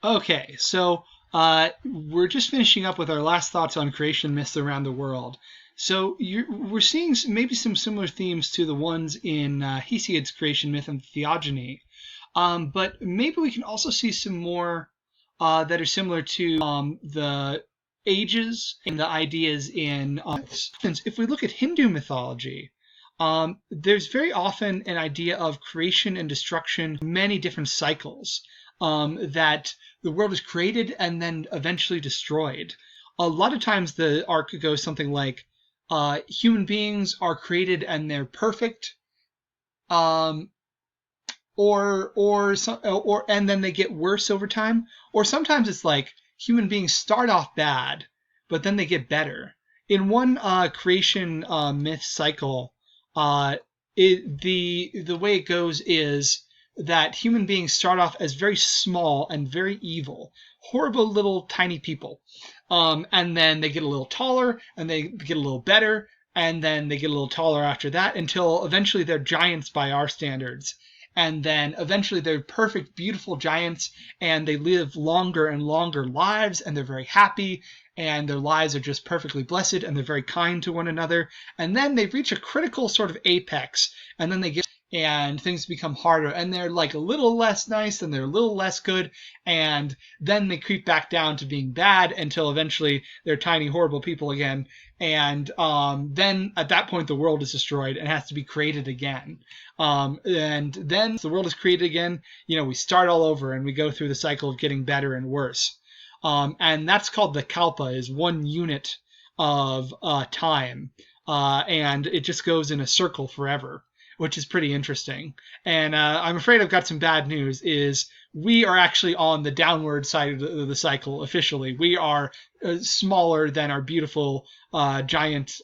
Okay, so we're just finishing up with our last thoughts on creation myths around the world. So we're seeing maybe some similar themes to the ones in Hesiod's creation myth and theogony, but maybe we can also see some more that are similar to the ages and the ideas in myths. If we look at Hindu mythology, there's very often an idea of creation and destruction, many different cycles, that the world is created and then eventually destroyed. A lot of times the arc goes something like human beings are created and they're perfect, um, or and then they get worse over time. Or sometimes it's like human beings start off bad, but then they get better. In one creation myth cycle, uh, the way it goes is that human beings start off as very small and very evil, horrible little tiny people, and then they get a little taller and they get a little better, and then they get a little taller after that until eventually they're giants by our standards, and then eventually they're perfect, beautiful giants, and they live longer and longer lives, and they're very happy, and their lives are just perfectly blessed, and they're very kind to one another. And then they reach a critical sort of apex, and then they get and things become harder, and they're like a little less nice, and they're a little less good, and then they creep back down to being bad until eventually they're tiny, horrible people again. And then at that point, the world is destroyed and has to be created again. And then the world is created again. We start all over and we go through the cycle of getting better and worse. And that's called the kalpa, is 1 unit of time. And it just goes in a circle forever, which is pretty interesting. And I'm afraid I've got some bad news, is we are actually on the downward side of the cycle officially. We are smaller than our beautiful, giant,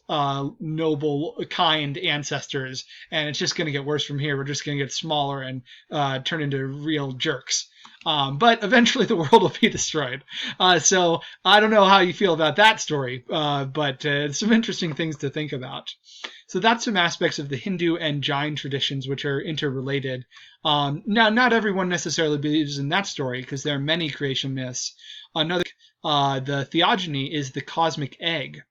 noble, kind ancestors, and it's just going to get worse from here. We're just going to get smaller and turn into real jerks. But eventually the world will be destroyed. So I don't know how you feel about that story, but some interesting things to think about. So that's some aspects of the Hindu and Jain traditions which are interrelated. Now, not everyone necessarily believes in that story because there are many creation myths. Another, the theogony, is the cosmic egg.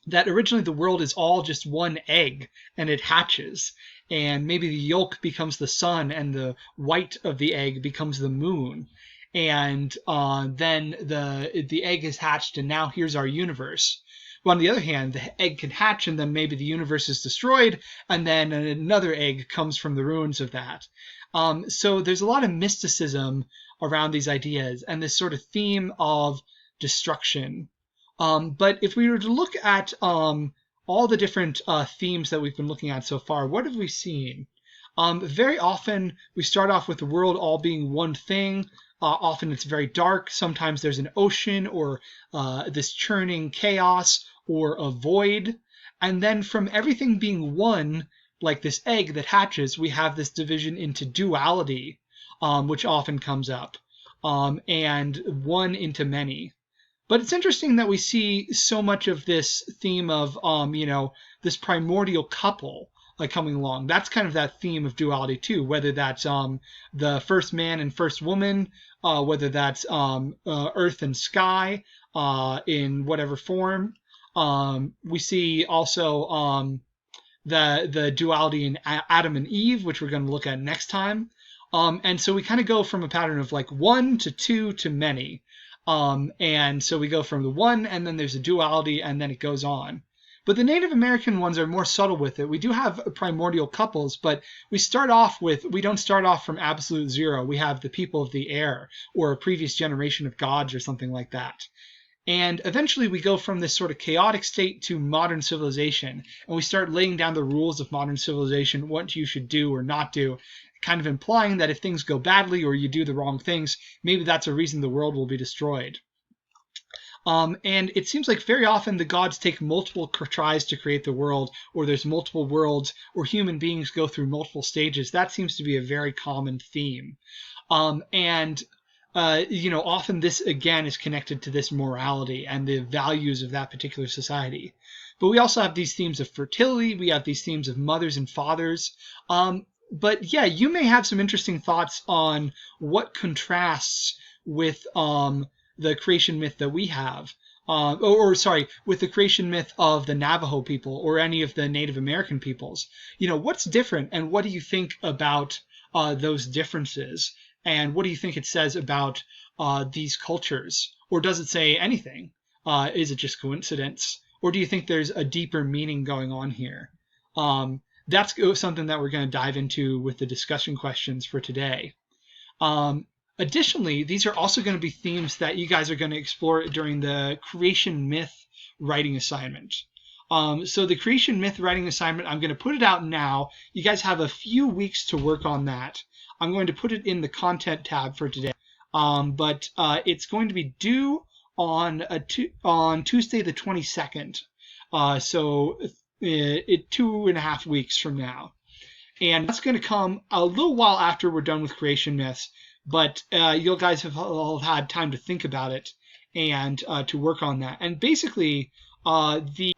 That originally the world is all just one egg and it hatches. And maybe the yolk becomes the sun and the white of the egg becomes the moon. And then the egg is hatched and now here's our universe. But on the other hand, the egg can hatch and then maybe the universe is destroyed, and then another egg comes from the ruins of that. So there's a lot of mysticism around these ideas and this sort of theme of destruction. But if we were to look at all the different themes that we've been looking at so far, what have we seen? Very often we start off with the world all being one thing. Often it's very dark. Sometimes there's an ocean or this churning chaos or a void. And then from everything being one, like this egg that hatches, we have this division into duality, which often comes up, and one into many. But it's interesting that we see so much of this theme of, this primordial couple coming along. That's kind of that theme of duality too, whether that's the first man and first woman, whether that's earth and sky in whatever form. We see also the duality in Adam and Eve, which we're going to look at next time. And so we kind of go from a pattern of like one to two to many. And so we go from the one, and then there's a duality, and then it goes on. But the Native American ones are more subtle with it. We do have primordial couples, but we don't start off from absolute zero. We have the people of the air, or a previous generation of gods, or something like that. And eventually we go from this sort of chaotic state to modern civilization, and we start laying down the rules of modern civilization, what you should do or not do, kind of implying that if things go badly or you do the wrong things, maybe that's a reason the world will be destroyed. And it seems like very often the gods take multiple tries to create the world, or there's multiple worlds, or human beings go through multiple stages. That seems to be a very common theme. And often this again is connected to this morality and the values of that particular society. But we also have these themes of fertility. We have these themes of mothers and fathers. But yeah, you may have some interesting thoughts on what contrasts with the creation myth that we have, or sorry, with the creation myth of the Navajo people or any of the Native American peoples. What's different, and what do you think about those differences? And what do you think it says about these cultures? Or does it say anything? Is it just coincidence? Or do you think there's a deeper meaning going on here? That's something that we're going to dive into with the discussion questions for today. Additionally, these are also going to be themes that you guys are going to explore during the creation myth writing assignment. So the creation myth writing assignment, I'm going to put it out now. You guys have a few weeks to work on that. I'm going to put it in the content tab for today. But it's going to be due on Tuesday the 22nd. So 2.5 weeks from now. And that's going to come a little while after we're done with creation myths. But you guys have all had time to think about it and to work on that. And basically, the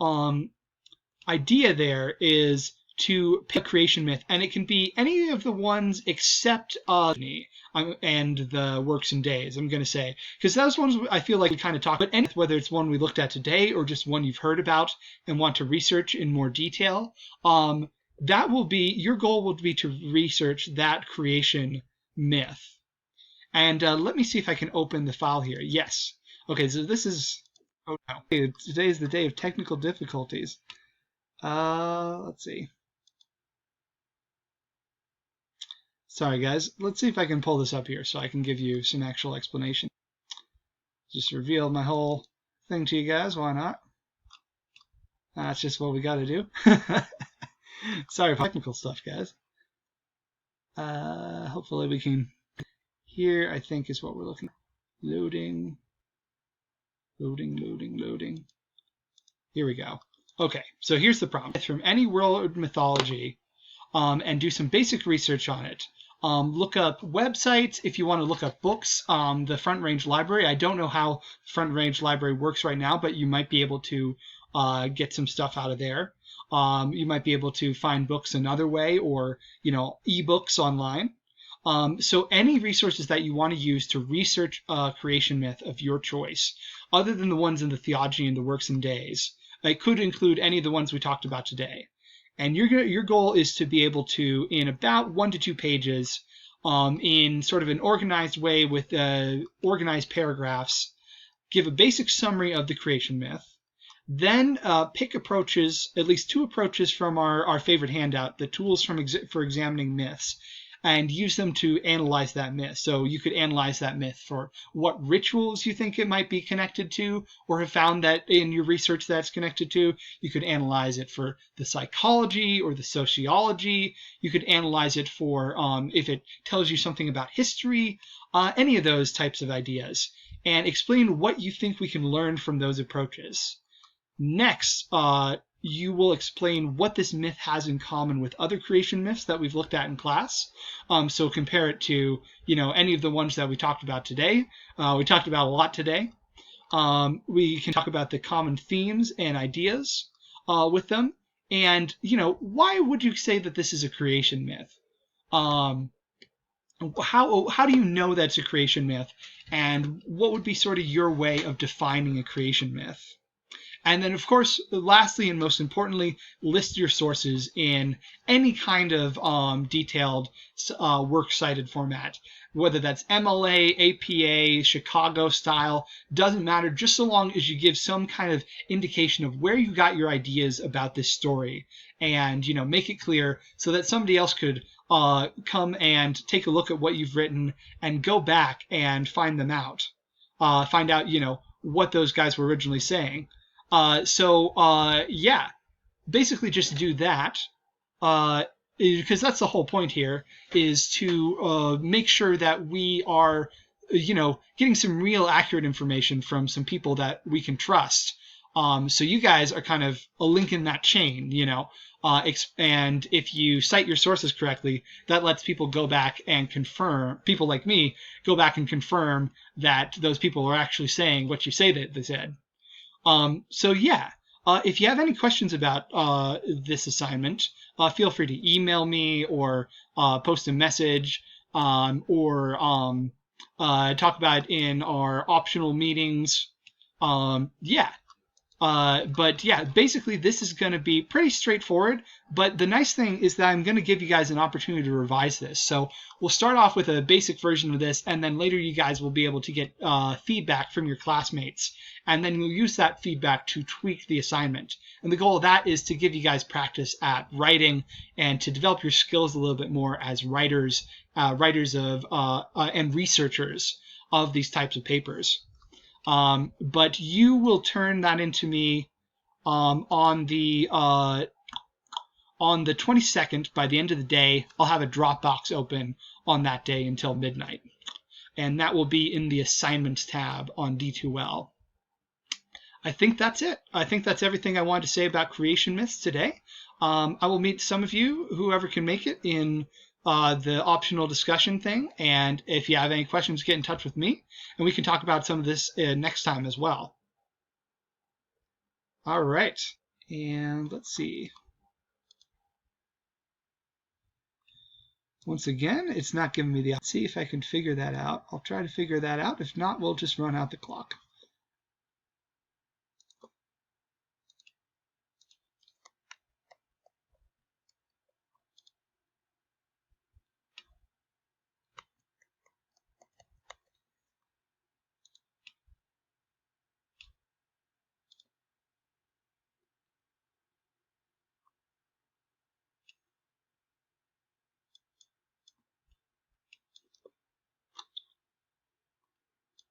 idea there is to pick a creation myth, and it can be any of the ones except and the works and days, I'm going to say. Because those ones I feel like we kind of talked about, whether it's one we looked at today or just one you've heard about and want to research in more detail, that will be, your goal will be to research that creation myth. And let me see if I can open the file here. Yes. Okay, so this is, oh no, today is the day of technical difficulties. Let's see. Sorry guys, let's see if I can pull this up here so I can give you some actual explanation. Just reveal my whole thing to you guys, why not? That's just what we gotta do. Sorry for technical stuff, guys. Hopefully we can, here I think is what we're looking at. Loading. Here we go. Okay, so here's the prompt. From any world mythology, and do some basic research on it. Look up websites if you want to look up books. The Front Range Library. I don't know how Front Range Library works right now, but you might be able to get some stuff out of there. You might be able to find books another way, or ebooks online. So any resources that you want to use to research a creation myth of your choice, other than the ones in the Theogony and the Works and Days. It could include any of the ones we talked about today. And your goal is to be able to, in about 1 to 2 pages, in sort of an organized way with organized paragraphs, give a basic summary of the creation myth. Then pick approaches, at least 2 approaches from our favorite handout, the tools for examining myths, and use them to analyze that myth. So you could analyze that myth for what rituals you think it might be connected to, or have found that in your research that's connected to. You could analyze it for the psychology or the sociology. You could analyze it for if it tells you something about history, any of those types of ideas, and explain what you think we can learn from those approaches. Next, you will explain what this myth has in common with other creation myths that we've looked at in class. So compare it to, any of the ones that we talked about today. We talked about a lot today. We can talk about the common themes and ideas with them. And, why would you say that this is a creation myth? How do you know that's a creation myth? And what would be sort of your way of defining a creation myth? And then, of course, lastly and most importantly, list your sources in any kind of detailed works cited format, whether that's MLA, APA, Chicago style, doesn't matter, just so long as you give some kind of indication of where you got your ideas about this story, and make it clear so that somebody else could come and take a look at what you've written and go back and find them out, find out what those guys were originally saying. Yeah, basically just do that, because that's the whole point here, is to make sure that we are, getting some real accurate information from some people that we can trust. So you guys are kind of a link in that chain, and if you cite your sources correctly, that lets people go back and confirm, people like me, go back and confirm that those people are actually saying what you say that they said. So yeah, if you have any questions about this assignment, feel free to email me or post a message, or talk about in our optional meetings. Yeah. But yeah, basically this is going to be pretty straightforward. But the nice thing is that I'm going to give you guys an opportunity to revise this. So we'll start off with a basic version of this, and then later you guys will be able to get feedback from your classmates, and then you'll use that feedback to tweak the assignment. And the goal of that is to give you guys practice at writing and to develop your skills a little bit more as writers, and researchers of these types of papers. But you will turn that into me on the 22nd. By the end of the day, I'll have a Dropbox open on that day until midnight, and that will be in the assignments tab on D2L. I think that's it. I think that's everything I wanted to say about creation myths today. I will meet some of you, whoever can make it, in the optional discussion thing. And if you have any questions, get in touch with me, and we can talk about some of this next time as well. All right. And let's see. Once again, it's not giving me the... See if I can figure that out. I'll try to figure that out. If not, we'll just run out the clock.